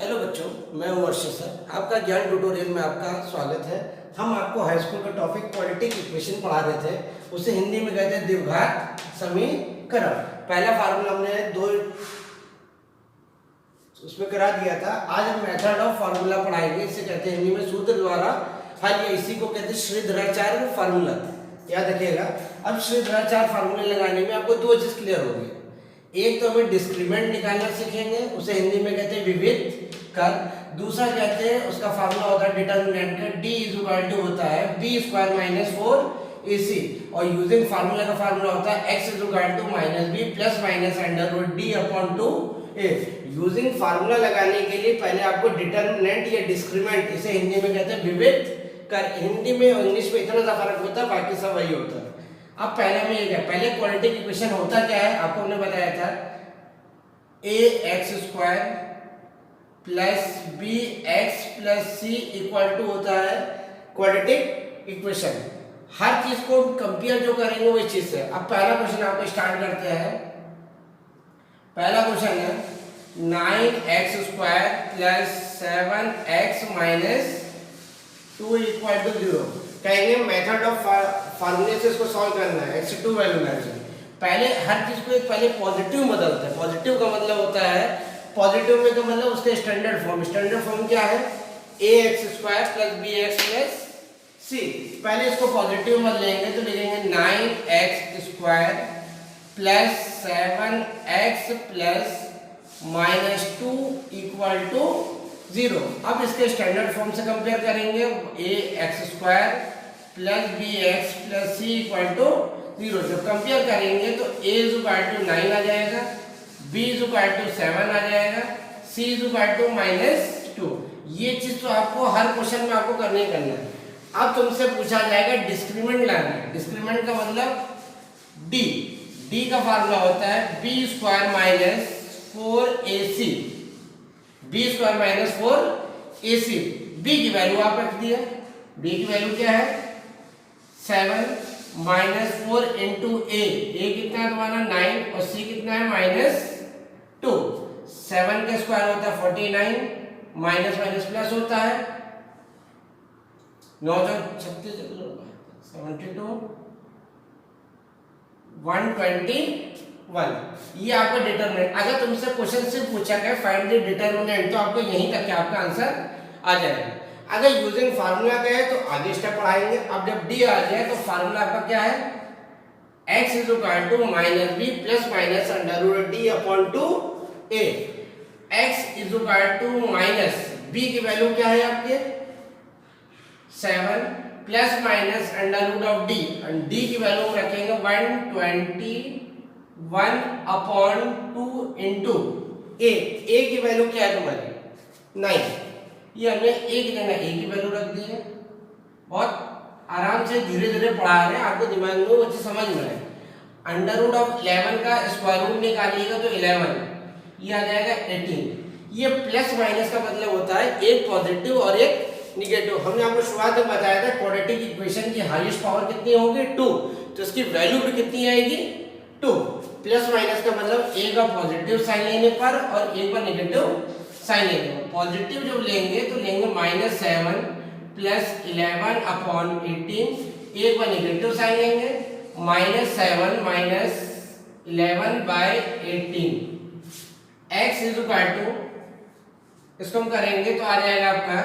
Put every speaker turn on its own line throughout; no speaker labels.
Hello बच्चों, मैं हूं अर्षद सर। आपका ज्ञान ट्यूटोरियल में आपका स्वागत है। हम आपको हाई स्कूल का टॉपिक क्वाड्रेटिक इक्वेशन पढ़ा रहे थे। उसे हिंदी में कहते हैं द्विघात समीकरण। पहला फार्मूला हमने दो उसमें करा दिया था। आज हम मेथड ऑफ फार्मूला पढ़ाएंगे। इसे कहते हैं हिंदी में सूत्र द्वारा हल, या इसी को कहते हैं श्रीधराचार्य फार्मूला। याद रखिएगा। अब श्रीधराचार्य फार्मूले लगाने में आपको दो चीज क्लियर होगी। एक तो हमें डिस्क्रिमिनेंट निकालना सीखेंगे, उसे हिंदी में कहते हैं विविध कर। दूसरा कहते हैं उसका फार्मूला होता है डिटर्मिनेंट का, d इज इक्वल टू होता है b स्क्वायर माइनस 4ac, और यूजिंग फार्मूला का फार्मूला होता है x is equal to minus b plus minus under root d upon 2a। Using formula लगाने के लिए पहले आपको डिटर्मिनेंट या डिस्क्रिमिनेंट, इसे हिंदी में कहते हैं विविध कर। हिंदी में और इंग्लिश में इतना सा फर्क होता है, बाकी सब वही होता है। अब पहले में ये पहले क्वाड्रेटिक इक्वेशन होता क्या है आपको हमने बताया था, ax square plus b x plus c equal to होता है क्वाड्रेटिक इक्वेशन। हर चीज को कंपेयर जो करेंगे वही चीज है। अब पहला क्वेश्चन आपको स्टार्ट करते हैं। पहला क्वेश्चन है 9x square plus 7x minus 2 equal to 0। कहेंगे मेथड ऑफ फार्मूले से इसको सॉल्व करना है। x2 वैल्यू मैच पहले हर चीज को एक पहले पॉजिटिव बदलते हैं। पॉजिटिव का मतलब होता है, पॉजिटिव में का मतलब उसके स्टैंडर्ड फॉर्म। स्टैंडर्ड फॉर्म क्या है, ax square plus bx plus c। पहले इसको पॉजिटिव में बदलेंगे तो लिखेंगे 9x square plus 7x plus minus 2 equal to 0। अब इसके स्टैंडर्ड फॉर्म से कंपेयर करेंगे, ax square plus bx plus c equal to 0। जब कंपेयर करेंगे तो a इज इक्वल टू 9 आ जाएगा, b इज इक्वल टू 7 आ जाएगा, c is equal to minus 2। ये चीज तो आपको हर क्वेश्चन में आपको करना ही करना है। अब तुमसे पूछा जाएगा डिस्क्रिमिनेंट लाना है। डिस्क्रिमिनेंट का मतलब d का फार्मूला होता है b square minus 4ac, b square minus 4ac। b की वैल्यू आप रख दिया। b की वैल्यू क्या है 7 माइनस 4 इंटू a कितना है तुम्हारा 9 और c कितना है माइनस 2। 7 का स्क्वायर होता है 49, माइनस माइनस प्लस होता है 9 36 72 121। ये आपका डिटरमिनेंट। अगर तुमसे क्वेश्चन से पूछा गया फाइंड द डिटरमिनेंट, तो आपको यहीं तक आपका आंसर आ जाएगा। अगर यूजिंग फार्मूला गए तो आगे स्टेप पढ़ाएंगे। अब जब d आ जाए तो फार्मूला आपका क्या है, x is equal to minus b plus minus under root d upon 2a। x is equal to minus b की वैल्यू क्या है आपके 7 plus minus under root of d, और d की वैल्यू हम रखेंगे 121 अपॉन 2 इंटू a। की value क्या है तुम्हारी 9। ये हमने a की जगह a की वैल्यू रख दी है। बहुत आराम से धीरे धीरे पढ़ा रहे हैं, आपको दिमाग में वो चीज समझ में आए। अंडर रूट ऑफ 11 का स्क्वायर रूट निकालिएगा तो 11, ये आ जाएगा 18। ये प्लस माइनस का मतलब होता है एक पॉजिटिव और एक निगेटिव। हमने आपको शुरुआत में बताया था क्वाड्रेटिक इक्वेशन की हाईएस्ट पावर कितनी होगी 2, तो इसकी वैल्यू भी कितनी आएगी 2। प्लस माइनस का मतलब एक का पॉजिटिव साइन लेने पर और एक का नेगेटिव साइन लेने पर। पॉजिटिव जब लेंगे तो लेंगे माइनस 7 प्लस 11 अपॉन 18। एक बार नेगेटिव साइन लेंगे minus 7 minus 11 by 18। x is equal to, इसको हम करेंगे तो आ जाएगा आपका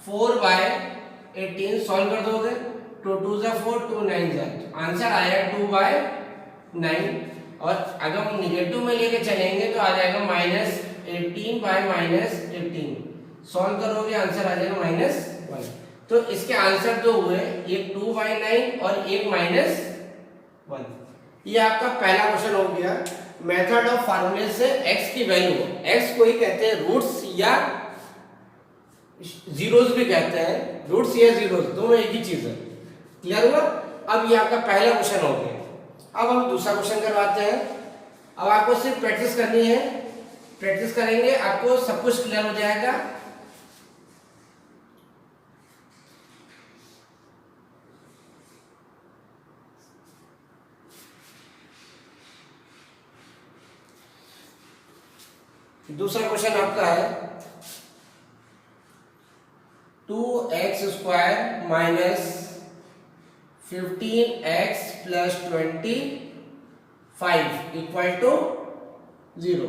4 बाय 18। सॉल्व कर दोगे, 2 2 जा 4, 2 9 जा, आंसर आएगा 2 बाय 9। और अगर हम निगेटिव में लेके चलेंगे तो आ जाएगा माइनस 18 बाय माइनस 18। सॉल्व करोगे आंसर आ जाएगा माइनस 1। तो इसके आंसर दो हुए, एक 2 बाय 9 और एक माइनस 1। ये आपका पहला क्वेश्चन हो गया। मेथड ऑफ फार्मूले से x की वैल्यू, x को ही कहते हैं रूट्स या जीरोस भी कहते हैं। रूट्स या जीरोस दोनों एक ही चीज है। क्लियर हुआ। अब ये आपका पहला क्वेश्चन हो गया। अब हम दूसरा क्वेश्चन करवाते हैं। अब आपको सिर्फ प्रैक्टिस करनी है, प्रैक्टिस करेंगे आपको सब कुछ क्लियर हो जाएगा। दूसरा क्वेश्चन आपका है 2x² minus 15x plus 25 equal to 0।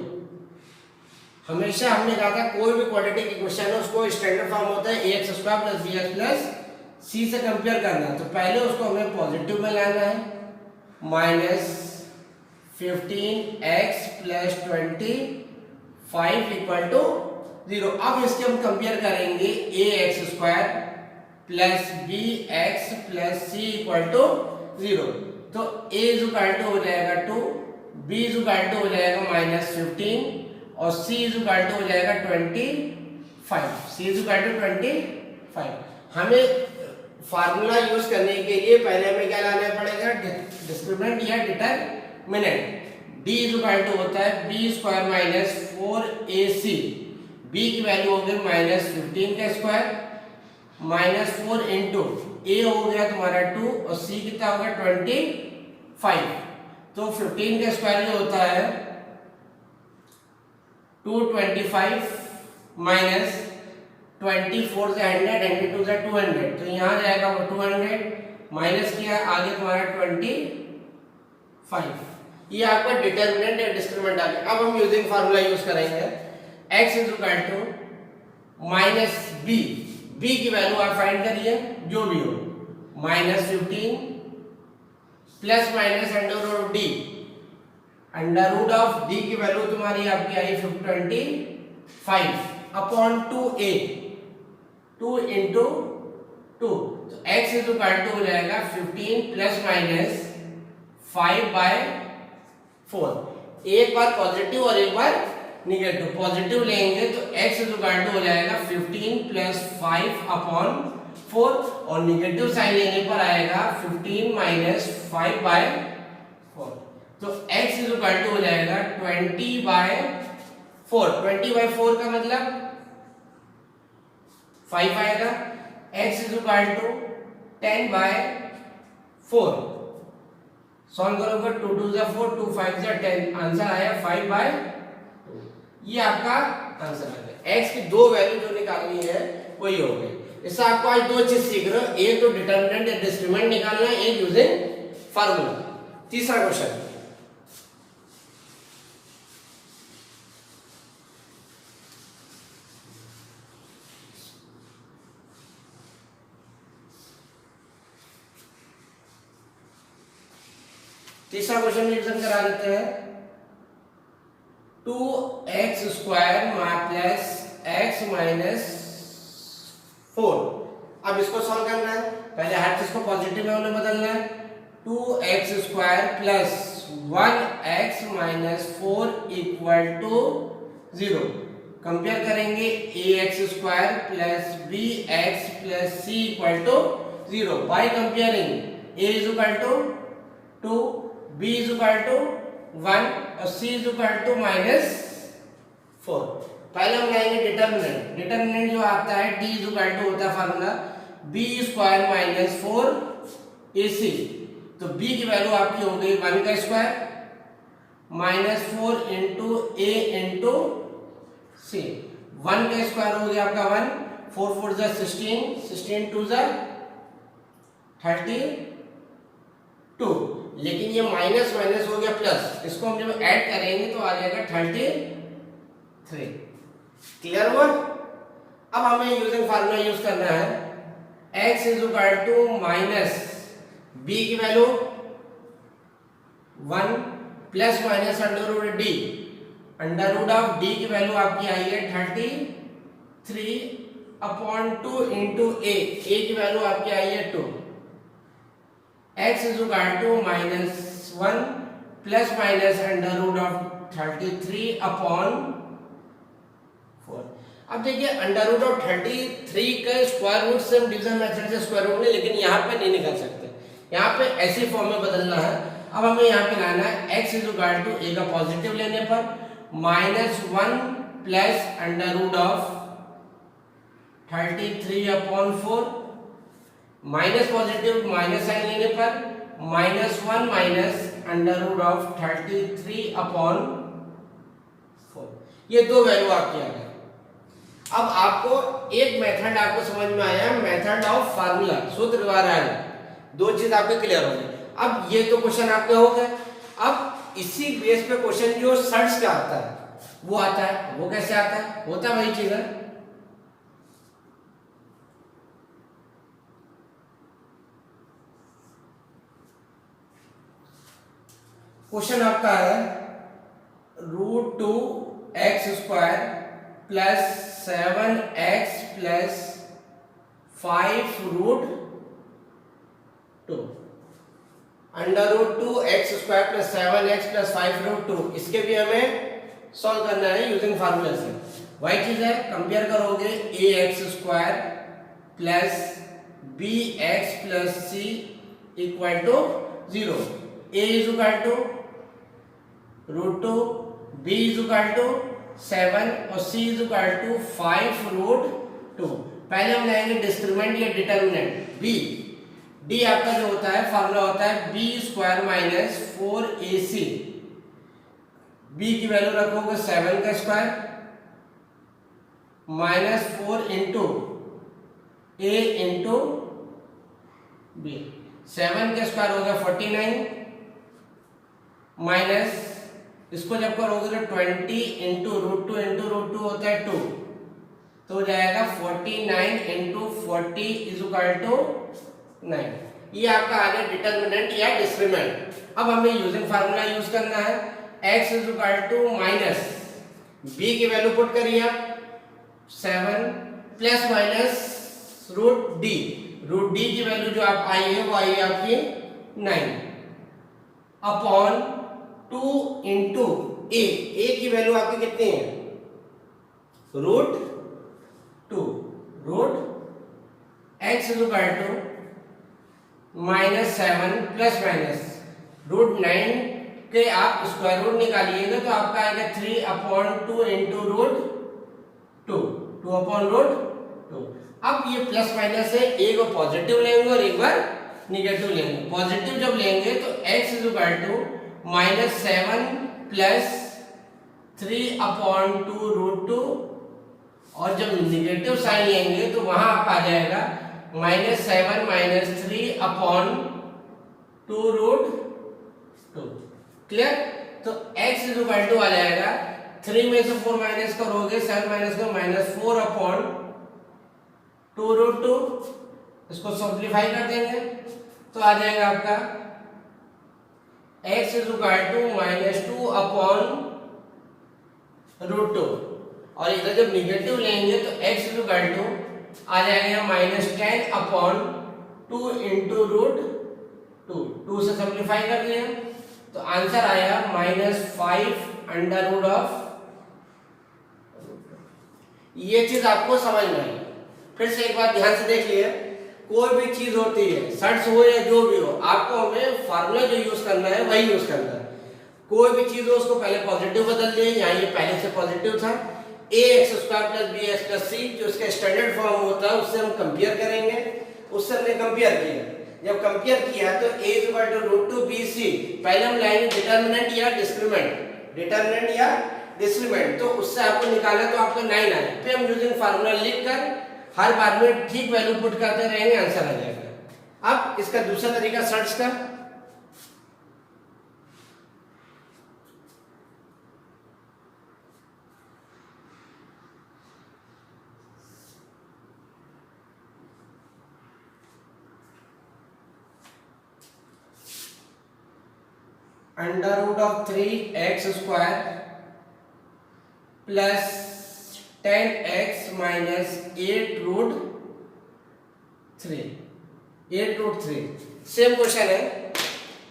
हमेशा हमने कहा था कोई भी क्वाड्रेटिक इक्वेशन है उसको स्टैंडर्ड फॉर्म होता है ax² plus bx plus c से कंपेयर करना है। तो पहले उसको हमें पॉजिटिव में लाना है, minus 15x plus 25 equal to 0। अब इसके हम कंपेयर करेंगे ax² plus bx plus c equal to 0। तो a इज इक्वल टू हो जाएगा 2, b इज इक्वल टू हो जाएगा -15 और c इज इक्वल टू हो जाएगा 25। c is equal to 25। हमें फार्मूला यूज करने के लिए पहले हमें क्या लाना पड़ेगा, डिस्क्रिमिनेंट या determinant. d is equal to होता है b² माइनस 4ac, b की वैल्यू हो गई -15 का स्क्वायर माइनस 4 इंटू a हो गया तुम्हारा 2 और c कितना होगा 25। तो 15 का स्क्वायर जो होता है 225 माइनस 24 से 100, 102 से 200, तो यहाँ जाएगा वो 200 माइनस किया आगे तुम्हारा 25। ये आपका डिटरमिनेंट या डिस्क्रिमिनेंट आ गया। अब हम यूजिंग फार्मूला यूज करेंगे x is equal to minus b, b की वैल्यू आप फाइंड करिए जो भी हो, -15 plus minus under root d, under root of d की वैल्यू तुम्हारी आपकी आई 25 अपॉन 2a, 2 इंटू 2। तो x इज इक्वल टू हो जाएगा 15 प्लस माइनस 5/4। एक बार पॉजिटिव और एक बार निगेटिव। पॉजिटिव लेंगे तो x इज इक्वल टू हो जाएगा 15 प्लस 5 अपॉन 4 और निगेटिव साइन लेने पर आएगा 15 माइनस 5/4। तो x इज इक्वल टू हो जाएगा 20/4। 20/4 का मतलब 5 आएगा। x is equal to 10/4। Solve करोगे 2 2 जा 4, 2 5 जा 10, आंसर आया 5/2। ये आपका आंसर आ गया। x की दो वैल्यू जो निकालनी है वही हो गई। इससे आपको आज दो चीज सीख रहे हो, एक तो डिटरमिनेंट या डिस्क्रिमिनेंट निकालना है, एक यूजिंग फार्मूला। तीसरा क्वेश्चन रिवीजन करा देते हैं। 2x² plus x minus 4। अब इसको सॉल्व करना है, पहले हर चीज को पॉजिटिव में उन्हें बदलना है। 2x² plus 1x minus 4 equal to 0। Compare करेंगे ax² plus bx plus c equal to 0 by comparing a is equal to 2, b is equal to 1 और c इज इक्वल टू -4। पहले हम लाएंगे डिटरमिनेंट। डिटरमिनेंट जो आता है d इज इक्वल टू होता है फार्मूला b² माइनस 4ac। तो b की वैल्यू आपकी हो गई 1 का square minus 4 into a into c। 1 का स्क्वायर हो गया आपका 1, 4 4 जा 16, 16 2 जा 32। लेकिन ये माइनस माइनस हो गया प्लस, इसको हम जब ऐड करेंगे तो आ जाएगा 33। क्लियर हुआ? अब हमें यूजिंग फार्मूला यूज करना है। x is equal to minus b की value 1 plus minus under root d, under root of d की वैल्यू आपकी आई है 33 अपॉन 2 इंटू a की वैल्यू आपकी आई है 2। x is equal to -1 plus minus under root of 33 upon 4। अब देखिए अंडर रूट ऑफ 33 का स्क्वायर रूट से हम डिवीजन मेथड से स्क्वायर रूट नहीं, लेकिन यहाँ पे नहीं निकाल सकते, यहाँ पे ऐसी फॉर्म में बदलना है। अब हमें यहाँ पे लाना है x is equal to a का पॉजिटिव लेने पर -1 plus under root of 33 upon 4, minus positive minus sign लेने पर -1 minus under root of 33 upon 4। ये दो वैल्यू आपकी आ गई। अब आपको एक मेथड आपको समझ में आया, मेथड ऑफ फार्मूला, सूत्र द्वारा है, दो चीज आपके क्लियर हो गई। अब ये तो क्वेश्चन आपके हो गए। अब इसी बेस पे क्वेश्चन जो सर्च का आता है वो आता है। वो कैसे आता है? होता है वही चीज है। क्वेश्चन आपका है √2x² plus 7x plus 5√2 √2x² plus 7x plus 5√2 इसके भी हमें सॉल्व करना है यूजिंग फार्मूला से। वही चीज है, कंपेयर करोगे ax² plus bx plus c equal to 0। a is equal to √2, b is equal to 7 और c इज इक्वल टू 5√2। पहले हम लेंगे डिस्क्रिमिनेंट या डिटर्मिनेंट b। d आपका जो होता है फार्मूला होता है b² माइनस 4ac। b की वैल्यू रखोगे 7 का square minus 4 into a into b। 7 का स्क्वायर हो गया 49 माइनस इसको जब करोगे तो 20 इंटू √2 होता है 2, तो हो जाएगा 49 इंटू 40 इज इक्वल टू 9। ये आपका आ गया डिटर्मिनेंट या डिस्क्रिमिनेंट। अब हमें यूजिंग फार्मूला यूज करना है। x is equal to minus b की वैल्यू पुट करिए 7 प्लस माइनस √d। √d की वैल्यू जो आप आई है वो आई है आपकी 9 अपॉन 2 इंटू a। की वैल्यू आपकी कितनी है? √2। x is equal to -7 plus minus √9 के आप स्क्वायर रूट निकालिएगा तो आपका आएगा 3/2 इंटू √2, 2/2। अब ये प्लस माइनस है, एक बार पॉजिटिव लेंगे और एक बार निगेटिव लेंगे। पॉजिटिव जब लेंगे तो x is equal to -7 plus 3/2 √2 और जब निगेटिव साइन लेंगे तो वहां आप आ जाएगा -7 माइनस 3/2 √2। क्लियर? तो x इज इक्वल टू आ जाएगा 3 में से 4 माइनस करोगे 7 माइनस करो -4/2 √2। इसको सिंपलीफाई कर देंगे तो आ जाएगा आपका x इज इक्वल टू -2/√2 और इधर जब निगेटिव लेंगे तो x इज इक्वल टू आ जाएगा -10/2 इंटू √2। 2 से सिंपलीफाई कर दिया तो आंसर आया -5/√। ये चीज आपको समझ में आई। फिर से एक बार ध्यान से देख लिए, कोई भी चीज होती है सर्च हो या जो भी हो, आपको हमें फार्मूला जो यूज करना है वही यूज करना है। कोई भी चीज हो उसको पहले पॉजिटिव बदल दिए, यहाँ ये पहले से पॉजिटिव था। ax² plus bx plus c जो इसका स्टैंडर्ड फॉर्म होता है उससे हम कंपेयर करेंगे। उससे हमने कंपेयर किया, जब कंपेयर किया तो a is equal to √2bc। पहले हम लाएंगे डिटर्मिनेंट या डिस्क्रिमिनेंट, डिटर्मिनेंट या डिस्क्रिमिनेंट, तो उससे आपको निकाला तो आपको 9 आया। फिर हम यूजिंग फार्मूला लिखकर हर बार में ठीक वैल्यू पुट करते रहेंगे, आंसर आ जाएगा। अब इसका दूसरा तरीका सर्च का, √3x² plus 10x minus 8√3। Same question है,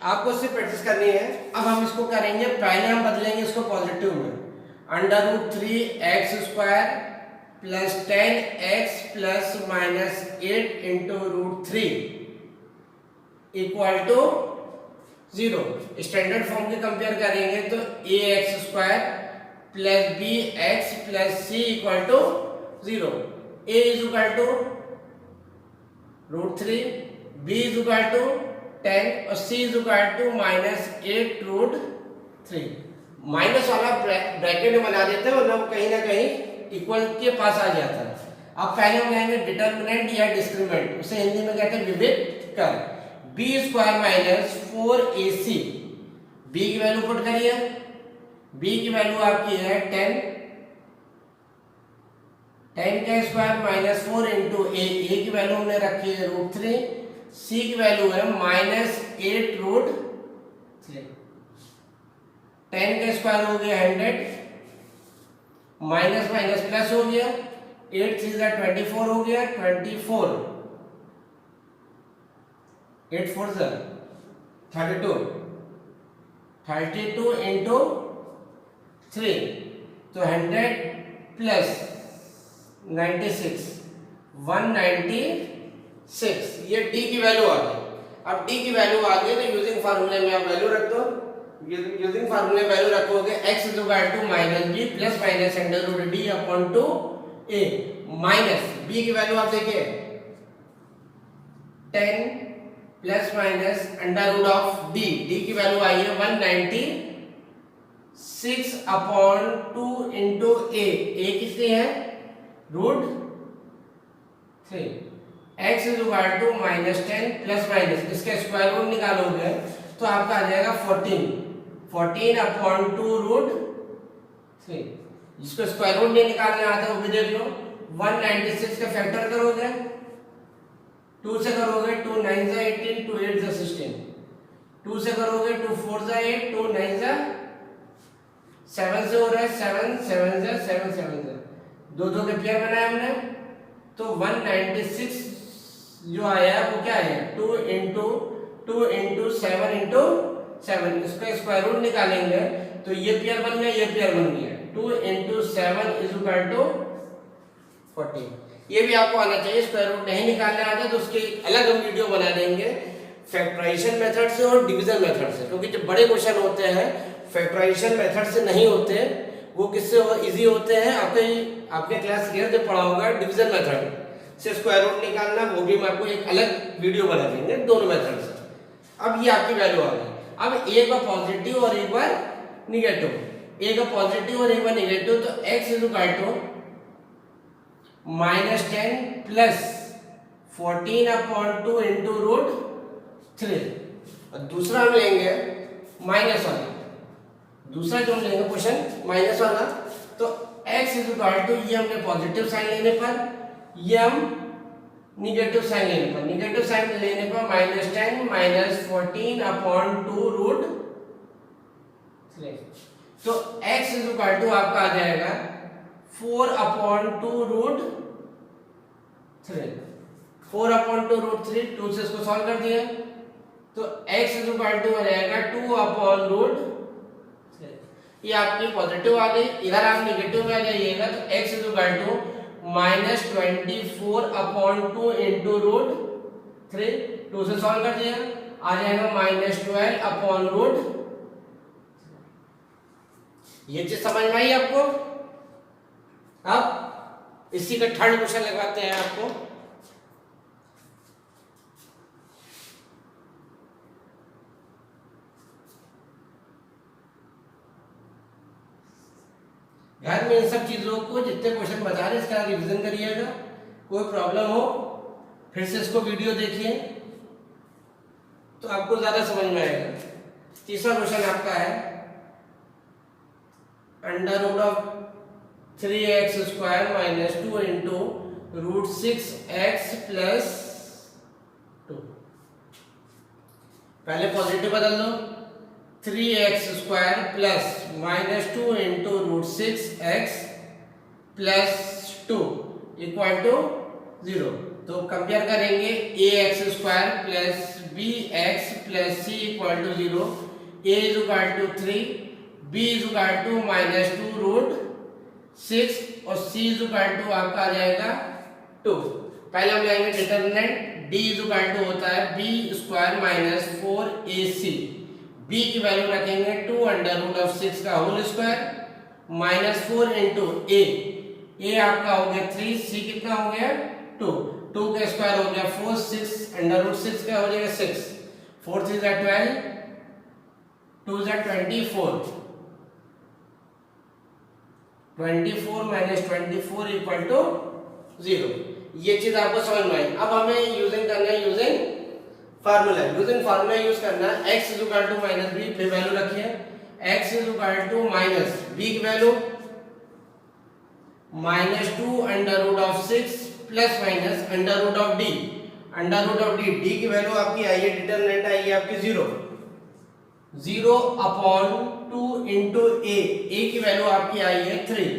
आपको सिर्फ प्रैक्टिस करनी है। अब हम इसको करेंगे, पहले हम बदलेंगे इसको पॉजिटिव में। √3x² plus 10x plus minus 8 into √3 equal to 0। Standard form के कंपेयर करेंगे तो ax² plus bx plus c equal to 0। a is equal to √3, b is equal to 10 और c is equal to -8√3। Minus वाला bracket में बना देते हैं वरना वो कहीं ना कहीं इक्वल के पास आ जाता है। अब पहले हम लेंगे डिटर्मिनेंट या डिस्क्रिमिनेंट, उसे हिंदी में कहते हैं विभेद कर। B square minus 4ac, b की वैल्यू पुट करिए, बी की वैल्यू आपकी है 10, 10 का स्क्वायर माइनस 4 इंटू ए की वैल्यू हमने रखी है √3, सी की वैल्यू है -8 √3, 10 का स्क्वायर हो गया 100, माइनस माइनस प्लस हो गया, 8 3 24 हो गया, 24, 8 4 32, 32 इंटू 3, तो 100 प्लस 96, 196, ये डी की वैल्यू आ गई। अब डी की वैल्यू आ गई तो यूजिंग फार्मूले में आप वैल्यू रख दो, यूजिंग फार्मूले वैल्यू रखोगे x is equal to -b plus minus √d upon 2a, minus b की वैल्यू आप देखिए 10 प्लस माइनस √d, d की वैल्यू आई है 196 अपॉन 2 इंटू a कितनी है √3, x is equal to -10 plus minus इसका स्क्वायर रूट निकालोगे तो आपका आ जाएगा 14 अपॉन 2 √3, जिसको स्क्वायर रूट नहीं निकालने आता वो भी देख लो। 196 का फैक्टर करोगे 2 से करोगे 2 9 जा 18, 2 8 जा 16, 2 से करोगे 2 4 जा 8, 2 9 जा 7 से हो रहा है 7 7 जा 7 7 जा, दो दो के पेयर बनाए हमने, तो 196 जो आया वो क्या है 2 इंटू 7 इंटू 7, इसका स्क्वायर रूट निकालेंगे तो ये पेयर बन गया, ये पेयर बन गया, 2 इंटू 7 इज इक्वल टू 14। ये भी आपको आना चाहिए, स्क्वायर रूट नहीं निकालना आता तो उसकी अलग हम वीडियो बना देंगे फैक्टराइजेशन मेथड से और डिवीजन मेथड से, क्योंकि जो बड़े क्वेश्चन होते हैं फैक्टराइजेशन मेथड से नहीं होते, वो किससे इजी होते हैं, आपके क्लास 11 में पढ़ा होगा डिवीजन मेथड से स्क्वायर रूट निकालना, वो भी हम आपको एक अलग वीडियो बना देंगे दोनों मेथड से। अब ये आपकी वैल्यू आ गई, अब एक बार पॉजिटिव और एक बार निगेटिव, एक बार पॉजिटिव और एक बार निगेटिव, तो x is equal to -10 plus 14 upon 2 into √3, और दूसरा हम लेंगे माइनस वाला, दूसरा जो हम लेंगे क्वेश्चन माइनस वाला, तो x इज इक्वल टू ये हमने पॉजिटिव साइन लेने पर, ये हम निगेटिव साइन लेने पर, निगेटिव साइन लेने पर -10 -14 अपॉन 2 √3, तो x इज इक्वल टू आपका आ जाएगा 4 अपॉन 2 √3, 4 अपॉन 2 √3, 2 से इसको सॉल्व कर दिया तो x इज इक्वल टू हो जाएगा 2 अपॉन √3, ये आपकी पॉजिटिव आ गई, इधर आप निगेटिव में आ जाइएगा तो x is equal to -24 upon 2 into √3, 2 से सॉल्व कर दिया आ जाएगा -12 अपॉन √, ये चीज समझ में आई आपको। अब इसी का थर्ड क्वेश्चन लगाते हैं आपको, ध्यान में इन सब चीजों को जितने क्वेश्चन बता रहे इसका रिवीजन करिएगा, कोई प्रॉब्लम हो फिर से इसको वीडियो देखिए तो आपको ज्यादा समझ में आएगा। तीसरा क्वेश्चन आपका है √3x square minus 2 into √6x plus 2, पहले पॉजिटिव बदल दो, 3x square plus -2 into √6x plus 2 equal to 0, तो कंपेयर करेंगे ax square plus bx plus c equal to 0, a is equal to 3, b is equal to -2 √6 और c is equal to आपका आ जाएगा 2। पहले हम लेंगे determinant, d is equal to होता है b square minus 4ac, b की वैल्यू रखेंगे 2√6 का होल स्क्वायर -4 इंटू a आपका हो गया 3, c कितना हो गया 2, 2 का स्क्वायर हो गया 4, 6 √6 का हो जाएगा 6, 4 3 12, 2 24, 24 माइनस 24 इक्वल टू 0। ये चीज आपको समझ में आई। अब हमें यूजिंग करना है यूजिंग फार्मूला यूज करना है। x is equal to minus B, फिर वैल्यू रखिए x is equal to minus B की value -2 under root of 6 plus minus under root of D. Under root of D, D की value आपकी आई है, determinant आई है आपकी 0 अपॉन 2 इंटू ए की वैल्यू आपकी आई है 3।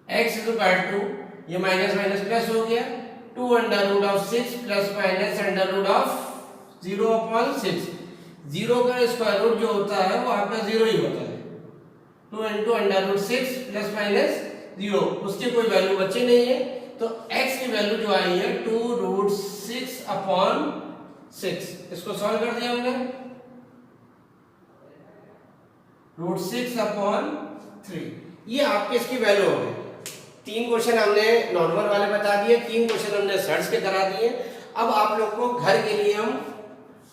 x इज इक्वल टू, ये माइनस माइनस प्लस हो गया, 2 under root of 6 plus minus under root of 0 upon 6। 0 का स्क्वायर रूट जो होता है वो आपका 0 ही होता है। 2 into under root 6 plus minus 0, उसकी कोई वैल्यू बची नहीं है, तो x की वैल्यू जो आई है 2 रूट 6 अपॉन 6। इसको सॉल्व कर दिया हमने, रूट 6 अपॉन 3। ये आपके इसकी वैल्यू हो गई। 3 क्वेश्चन हमने नॉर्मल वाले बता दिए, 3 क्वेश्चन हमने सर्च के करा दिए। अब आप लोग को घर के लिए हम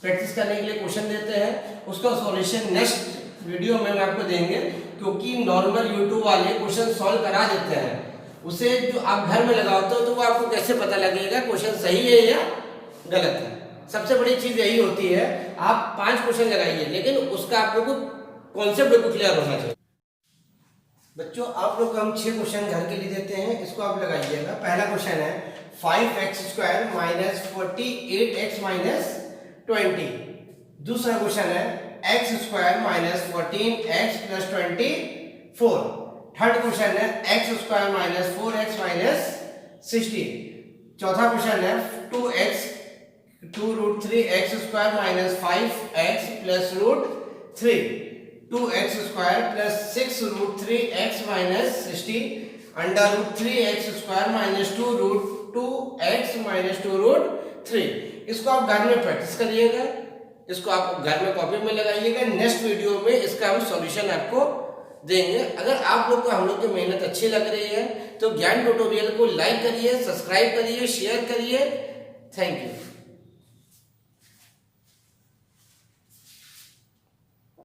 प्रैक्टिस करने के लिए क्वेश्चन देते हैं, उसका सॉल्यूशन नेक्स्ट वीडियो में आपको देंगे, क्योंकि नॉर्मल यूट्यूब वाले क्वेश्चन सॉल्व करा देते हैं, उसे जो आप घर में लगाते हो तो वो आपको कैसे पता लगेगा क्वेश्चन सही है या गलत है। सबसे बड़ी चीज यही होती है, आप 5 क्वेश्चन लगाइए, लेकिन उसका आप लोग को कॉन्सेप्ट बिल्कुल क्लियर होना चाहिए। बच्चों, आप लोग को हम 6 क्वेश्चन घर के लिए देते हैं, इसको आप लगाइएगा। पहला क्वेश्चन है 5x² माइनस 48x माइनस 20। दूसरा क्वेश्चन है x² minus 14x plus 24। Third question है x² माइनस 4x माइनस 16। चौथा क्वेश्चन है 2 root 3x² minus 5x plus root 3। 2x² plus 6 root 3x minus 60 under root 3x² minus 2 root 2x minus 2 root 3। इसको आप घर में practice करिएगा, इसको आप घर में कॉपी में लगाइएगा। नेक्स्ट वीडियो में इसका हम सॉल्यूशन आपको देंगे। अगर आप लोग को हम लोग की मेहनत अच्छी लग रही है तो ज्ञान ट्यूटोरियल को लाइक करिए, सब्सक्राइब करिए, शेयर करिए। Thank you.